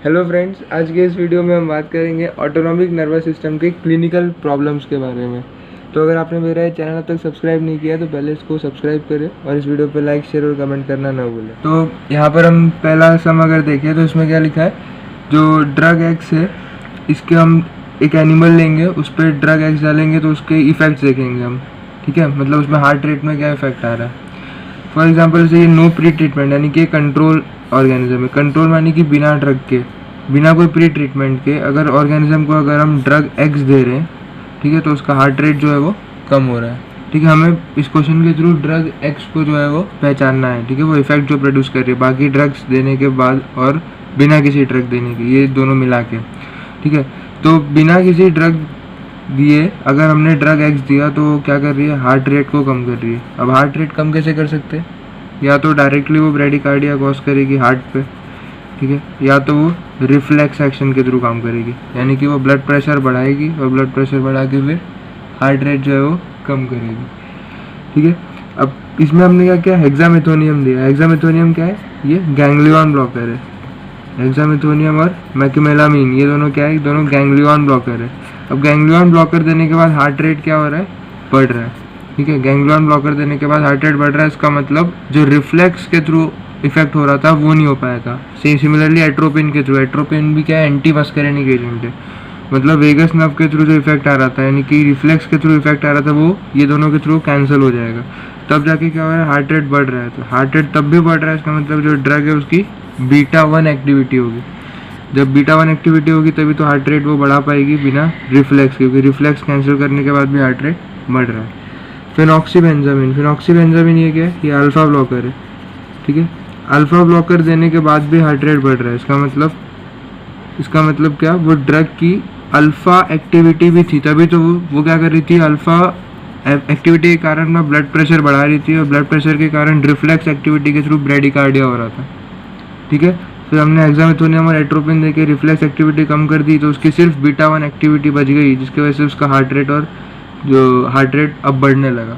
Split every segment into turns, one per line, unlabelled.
Hello friends, आज के इस वीडियो में हम बात करेंगे ऑटोनॉमिक नर्वस सिस्टम के क्लिनिकल प्रॉब्लम्स के बारे में। तो अगर आपने मेरा ये चैनल अब तक सब्सक्राइब नहीं किया तो पहले इसको सब्सक्राइब करें और इस वीडियो पर लाइक, शेयर और कमेंट करना ना भूलें। तो यहाँ पर हम पहला सम अगर देखें तो इसमें क्या लिखा है, जो ड्रग एक्स है इसके हम एक एनिमल लेंगे, उस पर ड्रग एक्स डालेंगे तो उसके इफेक्ट्स देखेंगे हम। ठीक है, मतलब उसमें हार्ट रेट में क्या इफेक्ट आ रहा है। फॉर एग्जाम्पल से ये नो प्री ट्रीटमेंट यानी कि कंट्रोल ऑर्गेनिज्म है। कंट्रोल यानी कि बिना ड्रग के, बिना कोई प्री ट्रीटमेंट के अगर ऑर्गेनिज्म को अगर हम ड्रग एक्स दे रहे हैं, ठीक है, तो उसका हार्ट रेट जो है वो कम हो रहा है। ठीक है, हमें इस क्वेश्चन के थ्रू ड्रग एक्स को जो है वो पहचानना है। ठीक है, वो इफेक्ट जो प्रोड्यूस कर रही है बाकी ड्रग्स देने के बाद और बिना किसी ड्रग देने के, ये दोनों मिला के। ठीक है, तो बिना किसी ड्रग दिए अगर हमने ड्रग एक्स दिया तो क्या कर रही है, हार्ट रेट को कम कर रही है। अब हार्ट रेट कम कैसे कर सकते हैं, या तो डायरेक्टली वो ब्रेडिकार्डिया कॉज करेगी हार्ट पे, ठीक है, या तो वो रिफ्लेक्स एक्शन के थ्रू काम करेगी, यानी कि वो ब्लड प्रेशर बढ़ाएगी और ब्लड प्रेशर बढ़ा के फिर हार्ट रेट जो है वो कम करेगी। ठीक है, अब इसमें हमने क्या किया, हेक्सामेथोनियम दिया। हेक्सामेथोनियम क्या है, ये गैंग्लियन ब्लॉकर है। हेक्सामेथोनियम और मैक्यूमेलामीन ये दोनों क्या है, दोनों गैंग्लियन ब्लॉकर है। अब गैंग्लियन ब्लॉकर देने के बाद हार्ट रेट क्या हो रहा है, बढ़ रहा है। ठीक है, गैंग्लियन ब्लॉकर देने के बाद हार्ट रेट बढ़ रहा है, इसका मतलब जो रिफ्लेक्स के थ्रू इफेक्ट हो रहा था वो नहीं हो पाया था। सिमिलरली एट्रोपिन के थ्रू, एट्रोपिन भी क्या है, एंटी मस्करेनिक एजेंट है, मतलब वेगस नर्व के थ्रू जो इफेक्ट आ रहा था यानी कि रिफ्लेक्स के थ्रू इफेक्ट आ रहा था वो ये दोनों के थ्रू कैंसिल हो जाएगा। तब जाके क्या हो रहा है, हार्ट रेट बढ़ रहा है। तो हार्ट रेट तब भी बढ़ रहा है, इसका मतलब जो ड्रग है उसकी बीटा 1 एक्टिविटी होगी। जब बीटा 1 एक्टिविटी होगी तभी तो हार्ट रेट वो बढ़ा पाएगी बिना रिफ्लेक्स, क्योंकि रिफ्लेक्स कैंसिल करने के बाद भी हार्ट रेट बढ़ रहा है। फेनॉक्सीबेंजामिन, फेनॉक्सीबेंजामिन ये क्या है, ये अल्फा ब्लॉकर है। ठीक है, अल्फा ब्लॉकर देने के बाद भी हार्ट रेट बढ़ रहा है, इसका मतलब क्या, वो ड्रग की अल्फा एक्टिविटी भी थी, तभी तो वो क्या कर रही थी, अल्फा एक्टिविटी के कारण अपना ब्लड प्रेशर बढ़ा रही थी और ब्लड प्रेशर के कारण रिफ्लेक्स एक्टिविटी के थ्रू ब्रेडिकार्डिया हो रहा था। ठीक है, फिर हमने हेक्सामेथोनियम और एट्रोपिन देके रिफ्लेक्स एक्टिविटी कम कर दी तो उसकी सिर्फ बीटा 1 एक्टिविटी बच गई, जिसकी वजह से उसका हार्ट रेट और जो हार्ट रेट अब बढ़ने लगा।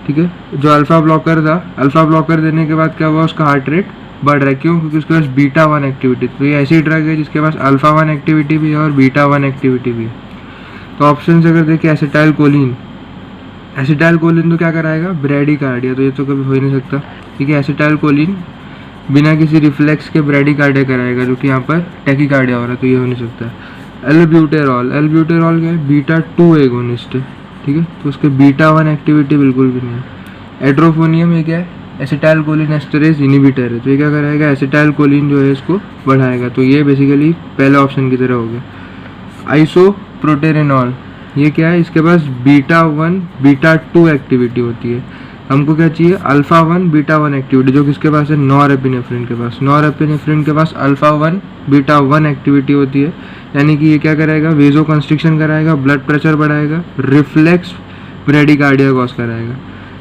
ठीक है, जो अल्फा ब्लॉकर था, अल्फा ब्लॉकर देने के बाद क्या हुआ, उसका हार्ट रेट बढ़ रहा है। क्यों, क्योंकि उसके पास बीटा 1 एक्टिविटी, तो ये ऐसी ड्रग है जिसके पास अल्फा 1 एक्टिविटी भी है और बीटा 1 एक्टिविटी भी है। तो ऑप्शन अगर देखें, एसिटाइल कोलिन, एसिटाइल कोलिन तो क्या कराएगा, ब्रेडिकार्डिया, तो ये तो कभी हो ही नहीं सकता। ठीक है, एसिटाइल कोलिन बिना किसी रिफ्लेक्स के ब्रेडिकार्डिया कराएगा, जो कि यहाँ पर टैकीकार्डिया हो रहा है, तो ये हो नहीं सकता। एल्ब्यूटेरॉल, एल्ब्यूटेरॉल क्या है, बीटा 2 एगोनिस्ट है। ठीक है, तो उसके बीटा 1 एक्टिविटी बिल्कुल भी नहीं है। एड्रोफोनियम ये क्या है, एसिटाइल कोलिन एस्टरेज इनिबिटर है, तो ये क्या कराएगा, एसिटाइल कोलिन जो है इसको बढ़ाएगा। तो ये बेसिकली पहले ऑप्शन की तरह हो गया। आइसोप्रोटेरेनॉल ये क्या है, इसके पास बीटा 1 बीटा 2 एक्टिविटी होती है। हमको क्या चाहिए, अल्फा 1 बीटा 1 एक्टिविटी, जो किसके पास है, नॉरएपिनेफ्रिन के पास। नॉरएपिनेफ्रिन के पास अल्फा 1 बीटा 1 एक्टिविटी होती है, यानी कि ये क्या कराएगा, वेजो कंस्ट्रिक्शन कराएगा, ब्लड प्रेशर बढ़ाएगा, रिफ्लेक्स ब्रेडिकार्डिया कॉज कराएगा।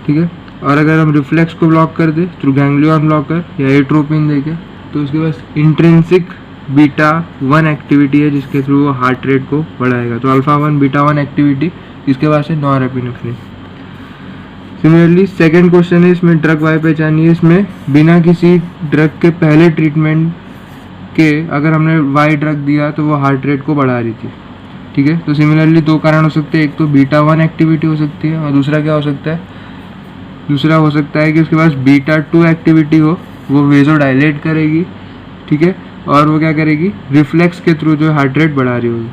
ठीक है, और अगर हम रिफ्लेक्स को ब्लॉक कर दे थ्रू गैंग्लियन ब्लॉकर या एट्रोपिन देके, तो उसके पास इंट्रिंसिक बीटा 1 एक्टिविटी है जिसके थ्रू वो हार्ट रेट को बढ़ाएगा। तो अल्फा 1 बीटा 1 एक्टिविटी इसके पास है नॉरएपिनेफ्रिन। सिमिलरली सेकेंड क्वेश्चन है, इसमें ड्रग वाई पहचानिए। इसमें बिना किसी ड्रग के पहले ट्रीटमेंट के अगर हमने वाई ड्रग दिया तो वो हार्ट रेट को बढ़ा रही थी। ठीक है, तो सिमिलरली दो कारण हो सकते हैं, एक तो बीटा 1 एक्टिविटी हो सकती है और दूसरा क्या हो सकता है, दूसरा हो सकता है कि उसके पास बीटा 2 एक्टिविटी हो, वो वेजो डायलेट करेगी। ठीक है, और वो क्या करेगी, रिफ्लेक्स के थ्रू जो हार्ट रेट बढ़ा रही होगी।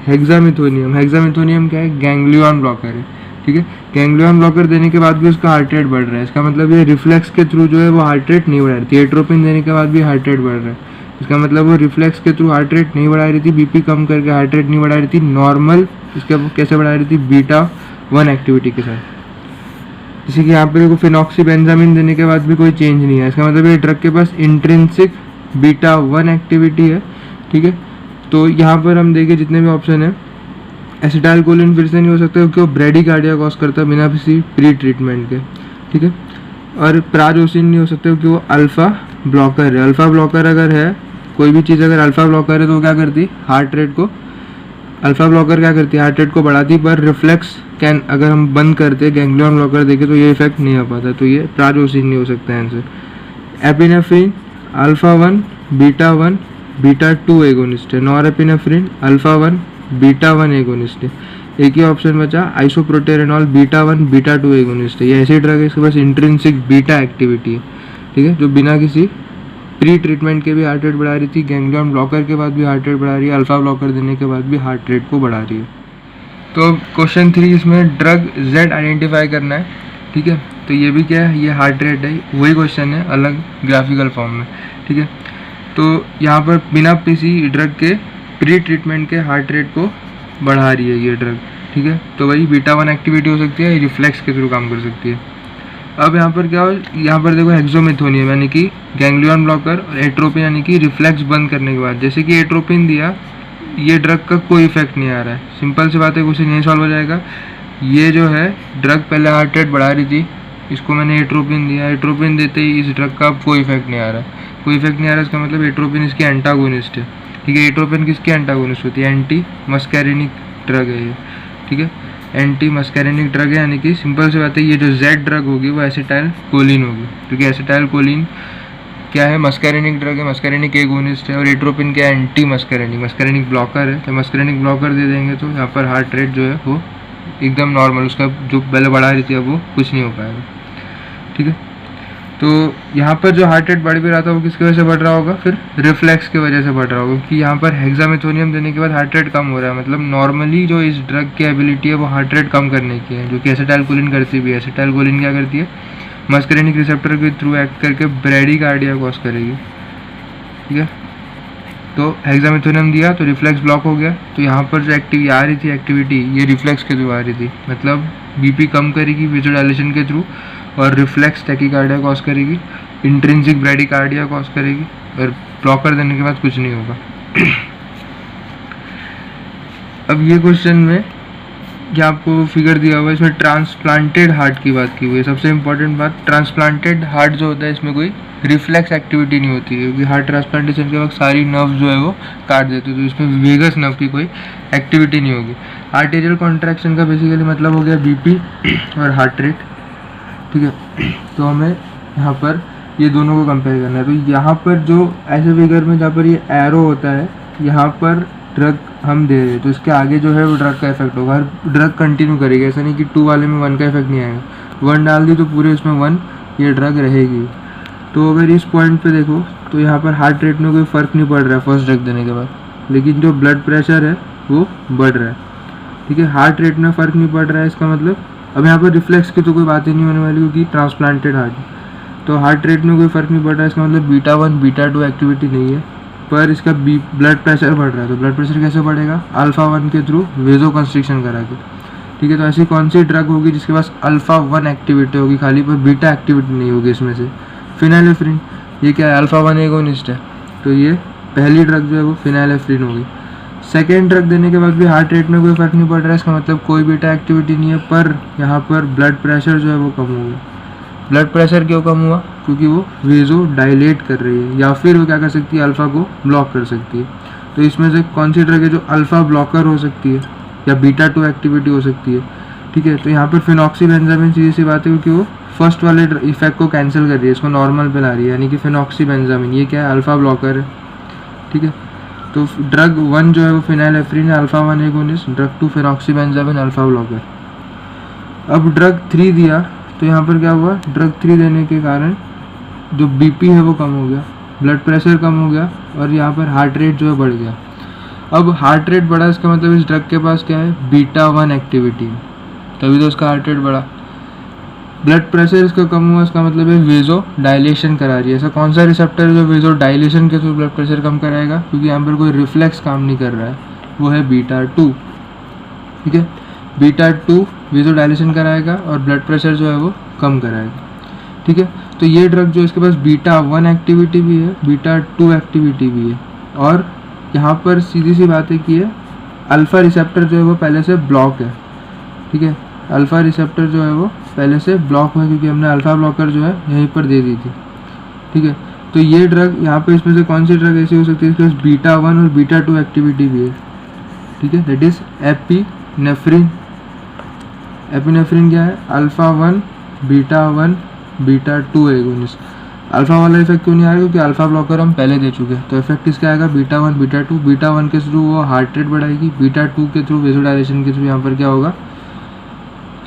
हेक्सामेथोनियम, हेक्सामेथोनियम क्या है, गैंग्लियन ब्लॉकर है। ठीक है, गैंग्लियन ब्लॉकर देने के बाद भी उसका हार्ट रेट बढ़ रहा है, इसका मतलब ये रिफ्लेक्स के थ्रू जो है वो हार्ट रेट नहीं बढ़ा रही थी। एट्रोपिन देने के बाद भी हार्ट रेट बढ़ रहा है, इसका मतलब वो रिफ्लेक्स के थ्रू हार्ट रेट नहीं बढ़ा रही थी, बीपी कम करके हार्ट रेट नहीं बढ़ा रही थी, नॉर्मल इसके कैसे बढ़ा रही थी, बीटा 1 एक्टिविटी के साथ। जैसे कि यहाँ पे देखो, फेनॉक्सीबेंजामिन देने के बाद भी कोई चेंज नहीं है, इसका मतलब ये ड्रग के पास इंट्रिंसिक बीटा 1 एक्टिविटी है। ठीक है, तो यहाँ पर हम देखें जितने भी ऑप्शन है, एसिटाइल कोलिन फिर से नहीं हो सकता क्योंकि वो ब्रेडिकार्डिया कॉज करता है बिना किसी प्री ट्रीटमेंट के। ठीक है, और प्राजोसिन नहीं हो सकता क्योंकि वो अल्फा ब्लॉकर है। अल्फा ब्लॉकर अगर है, कोई भी चीज़ अगर अल्फा ब्लॉकर है तो वो क्या करती है, हार्ट रेट को, अल्फा ब्लॉकर क्या करती है, हार्ट रेट को बढ़ाती, पर रिफ्लेक्स कैन अगर हम बंद करते, गैंग्लियन ब्लॉकर देखे तो ये इफेक्ट नहीं हो पाता, तो ये प्राजोसिन नहीं हो सकता है answer. Epinephrine alpha 1 beta 1 beta 2 agonist है, नॉरएपिनेफ्रिन अल्फा 1 बीटा 1 एगोनिस्ट है। एक ही ऑप्शन बचा आइसोप्रोटेरेनॉल बीटा 1 बीटा 2 एगोनिस्ट है। ये ऐसी ड्रग है इसके पास इंट्रिंसिक बीटा एक्टिविटी है, ठीक है, जो बिना किसी प्री ट्रीटमेंट के भी हार्ट रेट बढ़ा रही थी, गैंग्लियन ब्लॉकर के बाद भी हार्ट रेट बढ़ा रही है, अल्फा ब्लॉकर देने के बाद भी हार्ट रेट को बढ़ा रही है। तो क्वेश्चन 3 इसमें ड्रग Z आइडेंटिफाई करना है, ठीक है। तो ये भी क्या है, ये हार्ट रेट है, वही क्वेश्चन है अलग ग्राफिकल फॉर्म में, ठीक है। तो यहाँ पर बिना किसी ड्रग के प्री ट्रीटमेंट के हार्ट रेट को बढ़ा रही है ये ड्रग, ठीक है। तो वही बीटा 1 एक्टिविटी हो सकती है, रिफ्लेक्स के थ्रू काम कर सकती है। अब यहाँ पर क्या हो, यहाँ पर देखो हेक्सोमेथोनियम यानी कि गैंग्लियन ब्लॉकर और एट्रोपिन यानी कि रिफ्लेक्स बंद करने के बाद, जैसे कि एट्रोपिन दिया, ये ड्रग का कोई इफेक्ट नहीं आ रहा है। सिंपल सी बात है, कुछ नहीं सॉल्व हो जाएगा। ये जो है ड्रग पहले हार्ट रेट बढ़ा रही थी, इसको मैंने एट्रोपिन दिया, एट्रोपिन देते ही इस ड्रग का कोई इफेक्ट नहीं आ रहा है, कोई इफेक्ट नहीं आ रहा है। इसका मतलब एट्रोपिन इसकी एंटागोनिस्ट है, ठीक है। एट्रोपिन किसकी एंटागोनिस्ट होती है, एंटी मस्कैरिनिक ड्रग है ये, ठीक है, एंटी मस्कैरिनिक ड्रग है। यानी कि सिंपल सी बात है, ये जो Z ड्रग होगी वो एसिटाइल कोलिन होगी, क्योंकि एसिटाइल कोलिन क्या है, मस्कैरिनिक ड्रग है, मस्कैरिनिक एगोनिस्ट है, और एट्रोपिन क्या है, एंटी मस्कैरिनिक, मस्कैरिनिक ब्लॉकर है। तो मस्कैरिनिक ब्लॉकर दे देंगे तो यहाँ पर हार्ट रेट जो है वो एकदम नॉर्मल, उसका जो पहले बढ़ा रही थी अब वो कुछ नहीं हो पाएगा, ठीक है। तो यहाँ पर जो हार्ट रेट बढ़ भी रहा था वो किसकी वजह से बढ़ रहा होगा, फिर रिफ्लेक्स की वजह से बढ़ रहा होगा, क्योंकि यहाँ पर हेक्सामेथोनियम देने के बाद हार्ट रेट कम हो रहा है। मतलब नॉर्मली जो इस ड्रग की एबिलिटी है वो हार्ट रेट कम करने की है, जो कि एसिटाइल कोलिन करती भी है। एसिटाइल कोलिन क्या करती है, मस्कैरिनिक रिसेप्टर के थ्रू एक्ट करके ब्रेडिकार्डिया कॉज करेगी, ठीक है। तो हेक्सामेथोनियम दिया तो रिफ्लेक्स ब्लॉक हो गया, तो यहाँ पर जो एक्टिविटी आ रही थी, एक्टिविटी ये रिफ्लेक्स के थ्रू आ रही थी, मतलब बीपी कम करेगी वेज़ोडाइलेशन के थ्रू, और रिफ्लेक्स टैकीकार्डिया कॉज करेगी, इंट्रिंसिक ब्रेडिकार्डिया कॉज करेगी, और ब्लॉकर देने के बाद कुछ नहीं होगा। अब ये क्वेश्चन में क्या आपको फिगर दिया हुआ है, इसमें ट्रांसप्लांटेड हार्ट की बात की हुई है। सबसे इंपॉर्टेंट बात, ट्रांसप्लांटेड हार्ट जो होता है इसमें कोई रिफ्लेक्स एक्टिविटी नहीं होती है, क्योंकि हार्ट ट्रांसप्लांटेशन के वक्त सारी नर्व जो है वो काट देते हैं, तो इसमें वेगस नर्व की कोई एक्टिविटी नहीं होगी। आर्टेरियल कॉन्ट्रैक्शन का बेसिकली मतलब हो गया बीपी और हार्ट रेट, ठीक है। तो हमें यहाँ पर ये दोनों को कंपेयर करना है। तो यहाँ पर जो ऐसे फिगर में जहाँ पर ये एरो होता है, यहाँ पर ड्रग हम दे रहे हैं, तो इसके आगे जो है वो ड्रग का इफेक्ट होगा, हर ड्रग कंटिन्यू करेगी। ऐसा नहीं कि 2 वाले में 1 का इफेक्ट नहीं आएगा, 1 डाल दी तो पूरे इसमें 1 ये ड्रग रहेगी। तो अगर इस पॉइंट पे देखो तो यहाँ पर हार्ट रेट में कोई फ़र्क नहीं पड़ रहा है फर्स्ट ड्रग देने के बाद, लेकिन जो ब्लड प्रेशर है वो बढ़ रहा है, ठीक है। हार्ट रेट में फ़र्क नहीं पड़ रहा है, इसका मतलब अब यहाँ पर रिफ्लेक्स की तो कोई बात ही नहीं होने वाली, क्योंकि ट्रांसप्लांटेड हार्ट, तो हार्ट रेट में कोई फ़र्क नहीं पड़ रहा है। इसका मतलब बीटा 1 बीटा 2 एक्टिविटी नहीं है, पर इसका ब्लड प्रेशर बढ़ रहा है। तो ब्लड प्रेशर कैसे बढ़ेगा, अल्फा 1 के थ्रू वेजो कंस्ट्रिक्शन करा के, ठीक है। तो ऐसी कौन सी ड्रग होगी जिसके पास अल्फा 1 एक्टिविटी होगी खाली, पर बीटा एक्टिविटी नहीं होगी इसमें से, फिनाइलेफ्रिन। ये क्या है, अल्फा 1 एगोनिस्ट है, तो ये पहली ड्रग जो है वो फिनाइलेफ्रिन होगी। सेकेंड ड्रग देने के बाद भी हार्ट रेट में कोई फ़र्क नहीं पड़ रहा है, इसका मतलब कोई बीटा एक्टिविटी नहीं है, पर यहाँ पर ब्लड प्रेशर जो है वो कम होगा। ब्लड प्रेशर क्यों कम हुआ, क्योंकि वो वेजो डायलेट कर रही है, या फिर वो क्या कर सकती है, अल्फ़ा को ब्लॉक कर सकती है। तो इसमें से कौन सी ड्रग है जो अल्फ़ा ब्लॉकर हो सकती है या बीटा 2 एक्टिविटी हो सकती है, ठीक है। तो यहाँ पर फिनॉक्सीबेंजामिन सीधी सी बात है, क्योंकि वो फर्स्ट वाले इफेक्ट को कैंसिल कर रही है, इसको नॉर्मल पे ला रही है, यानी कि फिनॉक्सीबेंजामिन ये क्या है, अल्फ़ा ब्लॉकर है, ठीक है। तो ड्रग 1 जो है वो फिनाइलेफ्रिन है, alpha 1 agonist, drug 2 phenoxybenzamine alpha blocker. अब ड्रग 3 दिया तो यहाँ पर क्या हुआ, ड्रग 3 देने के कारण जो बीपी है वो कम हो गया, ब्लड प्रेशर कम हो गया, और यहाँ पर हार्ट रेट जो है बढ़ गया। अब हार्ट रेट बढ़ा, इसका मतलब इस ड्रग के पास क्या है, बीटा 1 एक्टिविटी, तभी तो उसका हार्ट रेट बढ़ा। ब्लड प्रेशर इसका कम हुआ, इसका मतलब है वेजो डायलेशन करा रही है। ऐसा कौन सा रिसेप्टर है जो वेजो डायलेशन के थ्रू ब्लड प्रेशर कम कराएगा, क्योंकि यहाँ पर कोई रिफ्लेक्स काम नहीं कर रहा है, वो है बीटा 2, ठीक है। बीटा 2 वेजो डायलेशन कराएगा और ब्लड प्रेशर जो है वो कम कराएगा, ठीक है। तो ये ड्रग जो इसके पास बीटा 1 एक्टिविटी भी है, बीटा 2 एक्टिविटी भी है, और यहाँ पर सीधी सी बात है कि है अल्फ़ा रिसेप्टर जो है वो पहले से ब्लॉक है, ठीक है। अल्फ़ा रिसेप्टर जो है वो पहले से ब्लॉक है, क्योंकि हमने अल्फ़ा ब्लॉकर जो है यहीं पर दे दी थी, ठीक है। तो ये ड्रग यहाँ पर इसमें से कौन सी ड्रग ऐसी हो सकती है, इसके पास बीटा 1 और बीटा 2 एक्टिविटी भी है, ठीक है, दैट इज़ एपिनेफ्रिन। एपिनेफ्रिन क्या है, alpha 1 beta 1 beta 2 agonist. Alpha वाला इफेक्ट क्यों नहीं आ रहा, क्योंकि अल्फ़ा ब्लॉकर हम पहले दे चुके हैं। तो इफेक्ट किसका आएगा, बीटा 1 बीटा 2। बीटा 1 के थ्रू वो हार्ट रेट बढ़ाएगी, बीटा 2 के थ्रू वेसोडाइलेशन के थ्रू यहाँ पर क्या होगा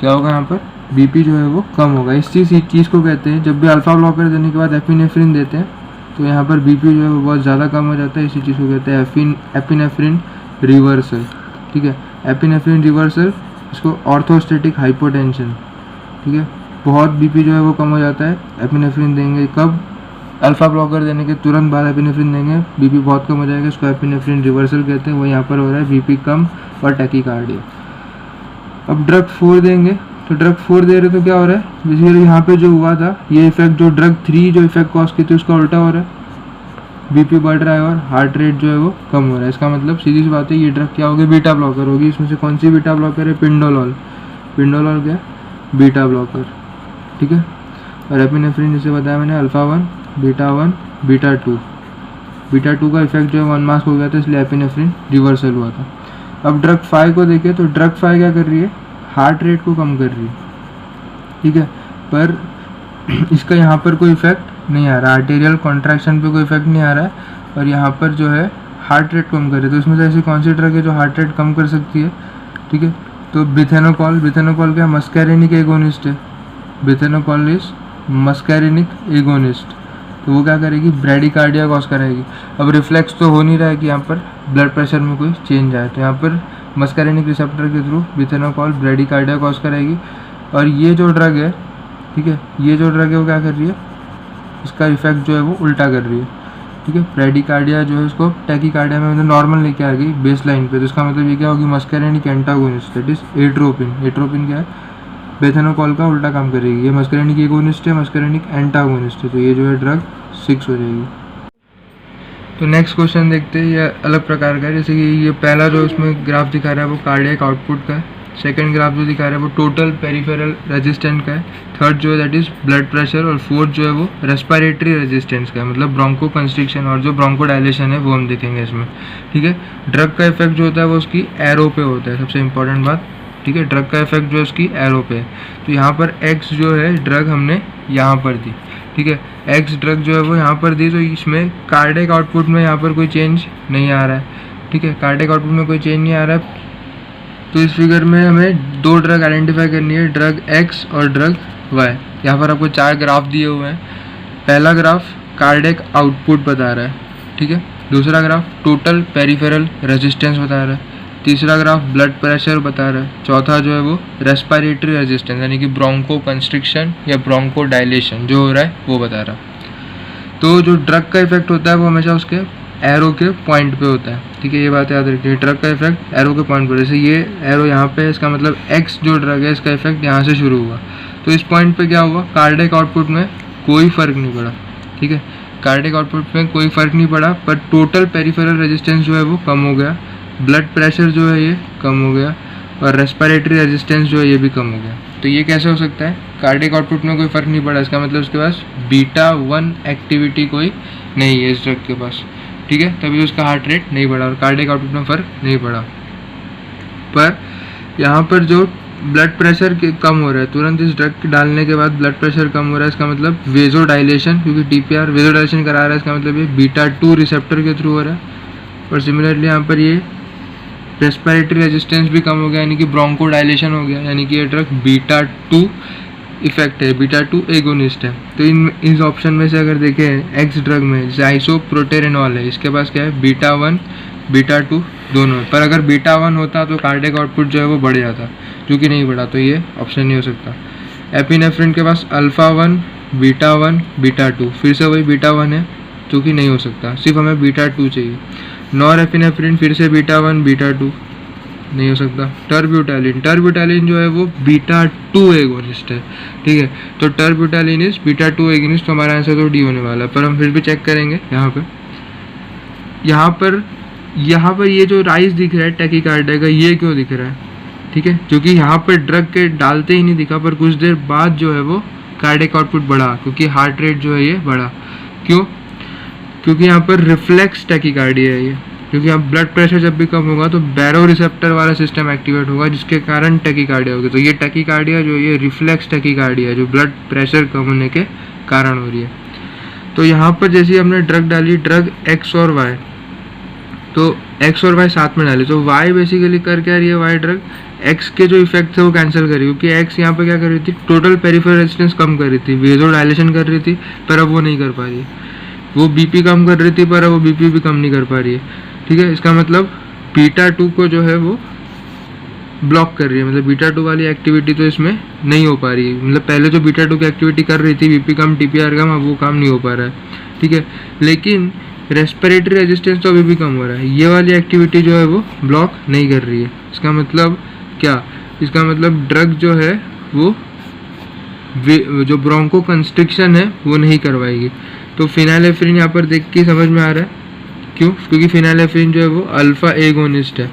यहाँ पर बीपी जो है वो कम होगा। इस चीज़ को कहते हैं, जब भी अल्फ़ा ब्लॉकर देने के बाद एपिनेफ्रिन देते हैं तो यहाँ पर बीपी जो है वो बहुत ज़्यादा कम हो जाता है। इसी चीज़ को कहते हैं एपिनेफ्रिन रिवर्सल। ठीक है, एपिनेफ्रिन रिवर्सल, इसको ऑर्थोस्टेटिक हाइपोटेंशन। ठीक है, बहुत बीपी जो है वो कम हो जाता है। एपिनेफ्रिन देंगे कब, अल्फ़ा ब्लॉकर देने के तुरंत बाद एपिनेफ्रिन देंगे, बीपी बहुत कम हो जाएगा, इसको एपिनेफ्रिन रिवर्सल कहते हैं। वो यहाँ पर हो रहा है बीपी कम और टैकीकार्डिया। अब ड्रग 4 देंगे, तो ड्रग 4 दे रहे तो क्या हो रहा है, बेसिकली यहाँ पे जो हुआ था ये इफेक्ट, जो ड्रग 3 जो इफेक्ट कॉज की थी उसका उल्टा हो रहा है, बीपी बढ़ रहा है और हार्ट रेट जो है वो कम हो रहा है। इसका मतलब सीधी सी बात है, ये ड्रग क्या होगी, बीटा ब्लॉकर होगी। इसमें से कौन सी बीटा ब्लॉकर है, पिंडोलॉल। पिंडोलॉल क्या है, बीटा ब्लॉकर। ठीक है, और एपिनेफ्रिन जैसे बताया मैंने, अल्फ़ा 1 बीटा 1 बीटा 2। बीटा 2 का इफेक्ट जो है 1 मास्क हो गया था, इसलिए एपिनेफ्रिन रिवर्सल हुआ था। अब ड्रग 5 को देखें तो ड्रग 5 क्या कर रही है, हार्ट रेट को कम कर रही है। ठीक है, पर इसका यहाँ पर कोई इफेक्ट नहीं आ रहा, आर्टेरियल कॉन्ट्रैक्शन पे कोई इफेक्ट नहीं आ रहा है, और यहाँ पर जो है हार्ट रेट कम कर रही है। तो इसमें से ऐसी कौन सी ड्रग है जो हार्ट रेट कम कर सकती है। ठीक है, तो बिथेनोकॉल। बिथेनोकॉल क्या, मस्कैरिनिक एगोनिस्ट है। बिथेनोकॉल इज मस्कैरिनिक एगोनिस्ट, तो वो क्या करेगी, ब्रैडीकार्डिया कॉज कराएगी। अब रिफ्लेक्स तो हो नहीं रहा है कि यहाँ पर ब्लड प्रेशर में कोई चेंज आए, तो यहाँ पर मस्कैरिनिक रिसेप्टर के थ्रू बिथेनोकॉल ब्रैडीकार्डिया कॉज कराएगी। और ये जो ड्रग है, ठीक है, ये जो ड्रग है वो क्या कर रही है, इसका इफेक्ट जो है वो उल्टा कर रही है। ठीक है, ब्रैडीकार्डिया जो है उसको टैकीकार्डिया में मतलब नॉर्मल लेके आ गई बेस लाइन पे, तो इसका मतलब ये क्या होगी, muscarinic antagonist, that is atropine. Atropine क्या है, बेथेनोकॉल का उल्टा काम करेगी। ये मस्कैरिनिक एगोनिस्ट है, मस्कैरिनिक एंटागोनिस्ट है, तो ये जो है ड्रग 6 हो जाएगी। तो नेक्स्ट क्वेश्चन देखते हैं, ये अलग प्रकार का है। जैसे कि ये पहला जो उसमें ग्राफ दिखा रहा है वो कार्डियक आउटपुट का है, सेकंड ग्राफ जो दिखा रहा है वो टोटल पेरिफेरल रेजिस्टेंस का है, थर्ड जो है दैट इज ब्लड प्रेशर, और फोर्थ जो है वो रेस्पिरेटरी रेजिस्टेंस का है, मतलब ब्रोंको कंस्ट्रिक्शन और जो ब्रोंको डायलेशन है वो हम देखेंगे इसमें। ठीक है, ड्रग का इफेक्ट जो होता है वो उसकी एरो पे होता है, सबसे इंपॉर्टेंट बात। ठीक है, ड्रग का इफेक्ट जो है उसकी एरो पे है। तो यहाँ पर एक्स जो है ड्रग हमने यहाँ पर दी। ठीक है, एक्स ड्रग जो है वो यहाँ पर दी, तो इसमें कार्डियक आउटपुट में यहाँ पर कोई चेंज नहीं आ रहा है। ठीक है, कार्डियक आउटपुट में कोई चेंज नहीं आ रहा है। तो इस फिगर में हमें 2 ड्रग आइडेंटिफाई करनी है, ड्रग एक्स और ड्रग वाई। यहाँ पर आपको 4 ग्राफ दिए हुए हैं। पहला ग्राफ कार्डियक आउटपुट बता रहा है, ठीक है, दूसरा ग्राफ टोटल पेरिफेरल रेजिस्टेंस बता रहा है, तीसरा ग्राफ ब्लड प्रेशर बता रहा है, चौथा जो है वो रेस्पिरेटरी रेजिस्टेंस यानी कि ब्रोंको कंस्ट्रिक्शन या ब्रोंको डायलेशन जो हो रहा है वो बता रहा है। तो जो ड्रग का इफेक्ट होता है वो हमेशा उसके एरो के पॉइंट पे होता है। ठीक है, ये बात याद रखिए, ड्रग का इफेक्ट एरो के पॉइंट पर, जैसे ये एरो यहाँ पे है, इसका मतलब एक्स जो ड्रग है इसका इफेक्ट यहाँ से शुरू हुआ, तो इस पॉइंट पे क्या हुआ, कार्डियक आउटपुट में कोई फ़र्क नहीं पड़ा। ठीक है, कार्डियक आउटपुट में कोई फ़र्क नहीं पड़ा, पर टोटल पेरिफेरल रेजिस्टेंस जो है वो कम हो गया, ब्लड प्रेशर जो है ये कम हो गया, और रेस्पिरेटरी रेजिस्टेंस जो है ये भी कम हो गया। तो ये कैसे हो सकता है, कार्डियक आउटपुट में कोई फ़र्क नहीं पड़ा, इसका मतलब उसके पास बीटा 1 एक्टिविटी कोई नहीं है इस ड्रग के पास। ठीक है, तभी उसका हार्ट रेट नहीं बढ़ा और कार्डियक आउटपुट में फ़र्क नहीं पड़ा। पर यहाँ पर जो ब्लड प्रेशर कम हो रहा है, तुरंत इस ड्रग डालने के बाद ब्लड प्रेशर कम हो रहा है, इसका मतलब वेजोडाइलेशन, क्योंकि टीपीआर वेजोडाइलेशन करा रहा है, इसका मतलब ये बीटा 2 रिसेप्टर के थ्रू हो रहा है। और सिमिलरली यहाँ पर ये रेस्पिरेटरी रेजिस्टेंस भी कम हो गया, यानी कि ब्रोंको डायलेशन हो गया, यानी कि ये ड्रग बीटा 2 इफेक्ट है, बीटा 2 एगोनिस्ट है। तो इस ऑप्शन में से अगर देखें एक्स ड्रग में जाइसोप्रोटेरेनॉल है, इसके पास क्या है, बीटा 1 बीटा 2 दोनों है। पर अगर बीटा 1 होता तो कार्डियक आउटपुट जो है वो बढ़ जाता, जो कि नहीं बढ़ा, तो ये ऑप्शन नहीं हो सकता। एपिनेफ्रिन के पास अल्फ़ा 1 बीटा 1 बीटा 2, फिर से वही बीटा 1 है, जो कि नहीं हो सकता, सिर्फ हमें बीटा 2 चाहिए। नॉरएपिनेफ्रिन फिर से बीटा 1 बीटा 2, नहीं हो सकता। टर्ब्यूटैलिन जो है वो बीटा 2 एगोनिस्ट है। ठीक है, तो टर्ब्यूटैलिन इज बीटा 2 एगोनिस्ट, तो हमारा आंसर तो डी होने वाला है, पर हम फिर भी चेक करेंगे। यहाँ पर ये जो राइज दिख रहा है टैकीकार्डिया का, ये क्यों दिख रहा है, ठीक है, क्योंकि यहाँ पर ड्रग के डालते ही नहीं दिखा, पर कुछ देर बाद जो है वो कार्डियक आउटपुट बढ़ा, क्योंकि हार्ट रेट जो है ये बढ़ा। क्यों, क्योंकि यहाँ पर रिफ्लेक्स टैकीकार्डिया है ये, क्योंकि यहाँ ब्लड प्रेशर जब भी कम होगा तो बैरो रिसेप्टर वाला सिस्टम एक्टिवेट होगा, जिसके कारण टैकीकार्डिया होगी। तो ये टैकीकार्डिया जो ये रिफ्लेक्स टैकीकार्डिया है, जो ब्लड प्रेशर कम होने के कारण हो रही है। तो यहाँ पर जैसे हमने ड्रग डाली, ड्रग एक्स और वाई, तो एक्स और वाई साथ में डाली, तो वाई बेसिकली कर क्या रही है, वाई ड्रग एक्स के जो इफेक्ट थे वो कैंसिल कर रही है, क्योंकि एक्स यहाँ पर क्या कर रही थी, टोटल पेरिफेरल रेजिस्टेंस कम कर रही थी, वेज़ोडाइलेशन कर रही थी, पर अब वो नहीं कर पा रही है। वो बीपी कम कर रही थी, पर अब वो बीपी भी कम नहीं कर पा रही है। ठीक है, इसका मतलब बीटा 2 को जो है वो ब्लॉक कर रही है, मतलब बीटा 2 वाली एक्टिविटी तो इसमें नहीं हो पा रही है। मतलब पहले जो बीटा 2 की एक्टिविटी कर रही थी, बीपी कम टीपीआर कम, अब वो काम नहीं हो पा रहा है। ठीक है, लेकिन रेस्पिरेटरी रेजिस्टेंस तो अभी भी कम हो रहा है, ये वाली एक्टिविटी जो है वो ब्लॉक नहीं कर रही है। इसका मतलब क्या, इसका मतलब ड्रग जो है वो जो ब्रोंको कंस्ट्रिक्शन है वो नहीं करवाएगी। तो फिनाइलेफ्रिन यहाँ पर देख के समझ में आ रहा है क्यों, क्योंकि फिनाइलेफ्रिन जो है वो अल्फा एगोनिस्ट है।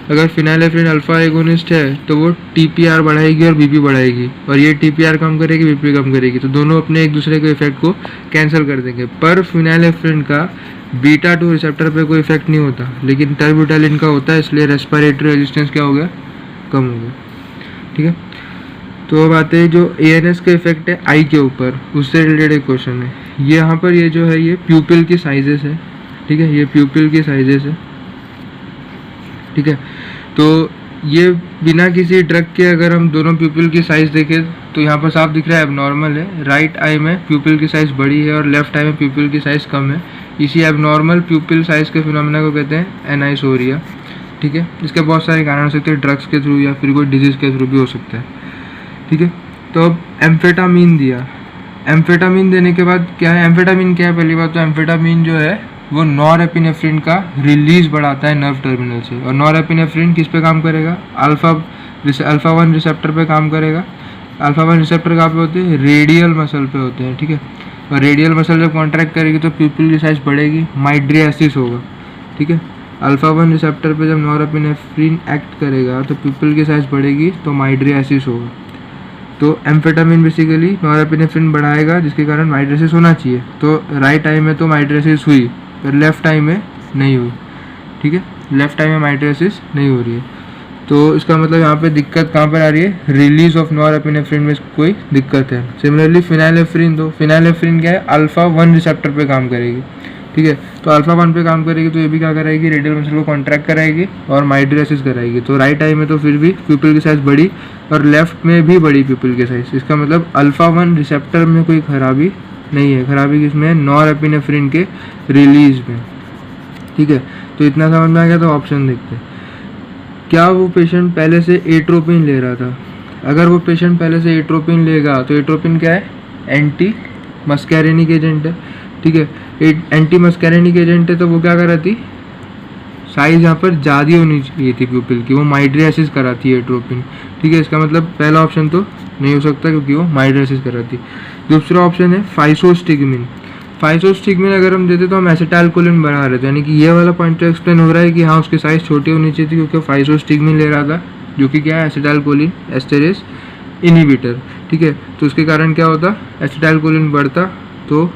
अगर फिनाइलेफ्रिन अल्फा एगोनिस्ट है तो वो टीपीआर बढ़ाएगी और बीपी बढ़ाएगी, और ये टीपीआर कम करेगी, बीपी कम करेगी, तो दोनों अपने एक दूसरे के इफेक्ट को कैंसिल कर देंगे। पर फिनाइलेफ्रिन का बीटा 2 रिसेप्टर पे कोई इफेक्ट नहीं होता, लेकिन टर्बिटालिन का होता है, इसलिए रेस्पिरेटरी रेजिस्टेंस क्या हो गया, कम हो गया। ठीक है, तो अब आते हैं जो एएनएस का इफेक्ट है आई के ऊपर, उससे रिलेटेड एक क्वेश्चन है। ये यहाँ पर ये जो है ये प्यूपिल की साइजेस है। ठीक है, ये प्यूपिल की साइजेस है। ठीक है, तो ये बिना किसी ड्रग के अगर हम दोनों प्यूपिल की साइज़ देखें तो यहाँ पर साफ दिख रहा है एबनॉर्मल है। राइट आई में प्यूपिल की साइज़ बड़ी है और लेफ्ट आई में प्यूपिल की साइज़ कम है। इसी एबनॉर्मल प्यूपिल साइज़ के फिनोमेना को कहते हैं एनाइसोरिया। ठीक है, इसके बहुत सारे कारण हो सकते हैं, ड्रग्स के थ्रू या फिर कोई डिजीज़ के थ्रू भी हो सकता है। ठीक है, तो अब एम्फेटामिन दिया। एम्फेटामिन देने के बाद क्या है, एम्फेटामिन क्या है, पहली बात तो एम्फेटामिन जो है वो नॉरएपिनेफ्रिन का रिलीज बढ़ाता है नर्व टर्मिनल से। और नॉरएपिनेफ्रिन किस पे काम करेगा, अल्फा 1 रिसेप्टर पे काम करेगा। अल्फा 1 रिसेप्टर कहाँ पे होते हैं, रेडियल मसल पे होते हैं। ठीक है, और रेडियल मसल जब कॉन्ट्रैक्ट करेगी तो प्यूपिल की साइज बढ़ेगी, माइड्रियासिस होगा। ठीक है, अल्फा 1 रिसेप्टर पे जब नॉरएपिनेफ्रिन एक्ट करेगा तो प्यूपिल की साइज बढ़ेगी, तो माइड्रियासिस होगा। तो एम्फेटामिन बेसिकली नॉरएपिनेफ्रिन बढ़ाएगा, जिसके कारण माइड्रियासिस होना चाहिए। तो राइट आई में तो माइड्रियासिस हुई, पर लेफ्ट आई में नहीं हुई। ठीक है, लेफ्ट आई में माइड्रियासिस नहीं हो रही है। तो इसका मतलब यहाँ पे दिक्कत कहाँ पर आ रही है, रिलीज ऑफ नॉरएपिनेफ्रिन में कोई दिक्कत है। सिमिलरली फिनाइलेफ्रिन, तो फिनाइलेफ्रिन क्या है, अल्फा 1 रिसेप्टर पे काम करेगी। ठीक है, तो अल्फा 1 पे काम करेगी तो ये भी क्या कराएगी, रेडियल मसल को कॉन्ट्रैक्ट कराएगी और माइड्रियासिस कराएगी। तो राइट आई में तो फिर भी प्यूपिल की साइज बढ़ी और लेफ्ट में भी बड़ी प्यूपिल की साइज। इसका मतलब अल्फा 1 रिसेप्टर में कोई खराबी नहीं है, खराबी किसमें है, नॉरएपिनेफ्रिन के रिलीज में। ठीक है, तो इतना समझ में आ गया। तो ऑप्शन देखते हैं, क्या वो पेशेंट पहले से एट्रोपिन ले रहा था। अगर वो पेशेंट पहले से एट्रोपिन लेगा तो एट्रोपिन क्या है, एंटी मस्कैरेनिक एजेंट है। ठीक है, एंटी मस्कैरेनिक एजेंट है, तो वो क्या कराती, साइज यहाँ पर ज़्यादा होनी चाहिए थी प्यूपिल की, वो माइड्रियासिस कराती है एट्रोपिन। ठीक है, इसका मतलब पहला ऑप्शन तो नहीं हो सकता क्योंकि वो माइड्रियासिस कराती। दूसरा ऑप्शन है फाइसोस्टिग्मिन। फाइसोस्टिग्मिन अगर हम देते तो हम एसिटाइलकोलिन बना रहे थे, यानी कि ये वाला पॉइंट तो एक्सप्लेन हो रहा है कि हाँ उसकी साइज़ छोटी होनी चाहिए थी, क्योंकि फाइसोस्टिग्मिन ले रहा था जो कि क्या है, एसिटाइलकोलिन एस्टेरेस इनहिबिटर। ठीक है, तो उसके कारण क्या होता, एसिटाइलकोलिन बढ़ता, तो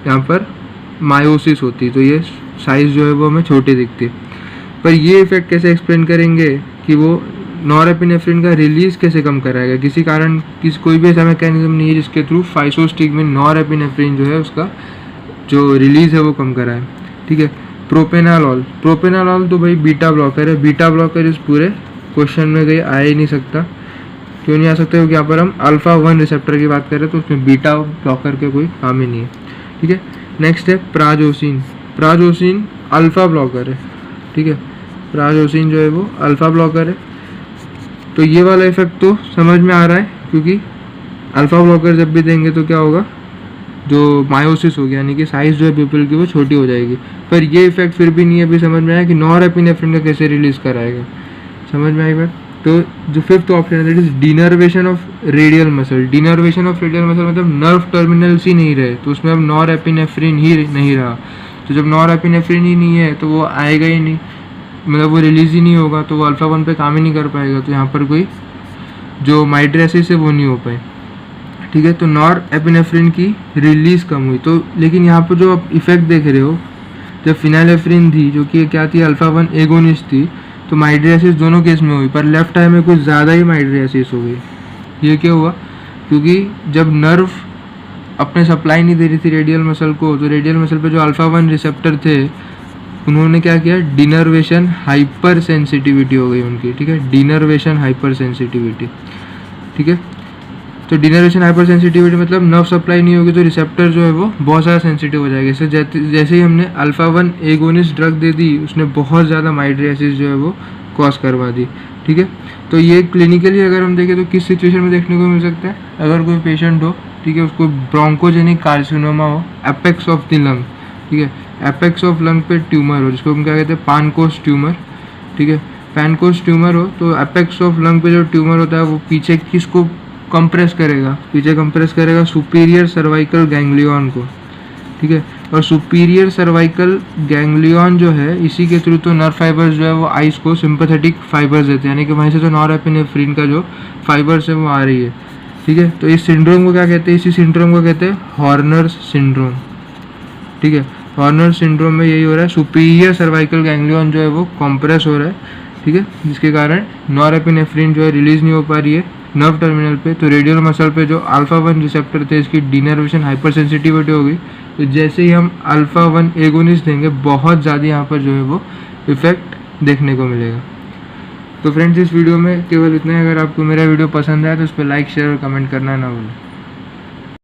यहाँ पर मायोसिस होती, तो ये साइज़ जो है वो हमें छोटी दिखती। पर ये इफेक्ट कैसे एक्सप्लेन करेंगे कि वो नॉरएपिनेफ्रिन का रिलीज कैसे कम कराएगा, किसी कारण कोई भी ऐसा मैकेनिज्म नहीं है जिसके थ्रू फाइसोस्टिग्मिन नॉरएपिनेफ्रिन जो है उसका जो रिलीज है वो कम कराए। ठीक है, प्रोपेनालॉल। प्रोपेनालॉल तो भाई बीटा ब्लॉकर है, बीटा ब्लॉकर इस पूरे क्वेश्चन में कहीं आ ही नहीं सकता। क्यों नहीं आ सकता, क्योंकि यहाँ पर हम अल्फा 1 रिसेप्टर की बात करें तो उसमें बीटा ब्लॉकर के कोई काम ही नहीं है। ठीक है, नेक्स्ट है प्राजोसिन। प्राजोसिन अल्फा ब्लॉकर है। ठीक है, प्राजोसिन जो है वो अल्फा ब्लॉकर है। तो ये वाला इफेक्ट तो समझ में आ रहा है, क्योंकि अल्फा ब्लॉकर जब भी देंगे तो क्या होगा, जो मायोसिस हो गया, यानी कि साइज जो है प्यूपिल की वो छोटी हो जाएगी। पर ये इफेक्ट फिर भी नहीं है, अभी समझ में आया कि नॉरएपिनेफ्रिन का कैसे रिलीज कराएगा, समझ में आई बात। तो जो फिफ्थ ऑप्शन है that is denervation of radial muscle. Denervation of radial muscle मतलब नर्व टर्मिनल्स ही नहीं रहे, तो उसमें अब नॉरएपिनेफ्रिन ही नहीं रहा। तो जब नॉरएपिनेफ्रिन ही नहीं है तो वो आएगा ही नहीं, मतलब वो रिलीज ही नहीं होगा, तो वो अल्फा 1 पे काम ही नहीं कर पाएगा। तो यहाँ पर कोई जो माइड्रियासिस है वो नहीं हो पाए। ठीक है, तो नॉरएपिनेफ्रिन की रिलीज कम हुई। तो लेकिन यहाँ पर जो आप इफेक्ट देख रहे हो, जब फिनाइलेफ्रिन थी जो कि क्या थी, अल्फा 1 एगोनिस्ट थी, तो माइड्रियासिस दोनों केस में हुई, पर लेफ्ट आई में कुछ ज़्यादा ही माइड्रियासिस हो गई। ये क्या हुआ, क्योंकि जब नर्व अपने सप्लाई नहीं दे रही थी रेडियल मसल को, तो रेडियल मसल पे जो अल्फा 1 रिसेप्टर थे उन्होंने क्या किया, डिनर्वेशन हाइपर सेंसिटिविटी हो गई उनकी, ठीक है, डिनर्वेशन हाइपर सेंसिटिविटी, ठीक है। तो डिनर्वेशन हाइपर सेंसिटिविटी मतलब नर्व सप्लाई नहीं होगी तो रिसेप्टर जो है वो बहुत ज़्यादा सेंसिटिव हो जाएगा। जैसे ही हमने अल्फा 1 एगोनिस्ट ड्रग दे दी उसने बहुत ज़्यादा माइड्रियासिस जो है वो कॉज करवा दी, ठीक है। तो ये क्लिनिकली अगर हम देखें तो किस सिचुएशन में देखने को मिल सकता है, अगर कोई पेशेंट हो, ठीक है, उसको ब्रोंकोजेनिक कार्सिनोमा हो, एपेक्स ऑफ द लंग, ठीक है, एपेक्स ऑफ लंग पे ट्यूमर हो जिसको हम क्या कहते हैं, पानकोस ट्यूमर, ठीक है, पैनकोस ट्यूमर हो, तो एपेक्स ऑफ लंग पे जो ट्यूमर होता है वो पीछे किसको कंप्रेस करेगा, पीछे कंप्रेस करेगा सुपीरियर सर्वाइकल गैंग्लियन को, ठीक है। और सुपीरियर सर्वाइकल गैंग्लियन जो है इसी के थ्रू तो नर्व फाइबर्स जो है वो आइस को सिंपैथेटिक फाइबर्स देते हैं, यानी कि वहीं से तो नॉरएपिनेफ्रिन का जो फाइबर्स है वो आ रही है, ठीक है। तो इस सिंड्रोम को क्या कहते हैं, इसी सिंड्रोम को कहते हैं हॉर्नर्स सिंड्रोम, ठीक है। हॉर्नर सिंड्रोम में यही हो रहा है, सुपीरियर सर्वाइकल गैंग्लियन जो है वो कंप्रेस हो रहा है, ठीक है, जिसके कारण नॉरएपिनेफ्रिन जो है रिलीज नहीं हो पा रही है नर्व टर्मिनल पे। तो रेडियल मसल पे जो अल्फा 1 रिसेप्टर थे इसकी डिनर्वेशन हाइपर सेंसिटिविटी हो गई, तो जैसे ही हम अल्फा 1 एगोनिस्ट देंगे बहुत ज़्यादा यहाँ पर जो है वो इफेक्ट देखने को मिलेगा। तो फ्रेंड्स इस वीडियो में केवल इतना है। अगर आपको मेरा वीडियो पसंद आया तो उस पर लाइक शेयर और कमेंट करना ना भूलें।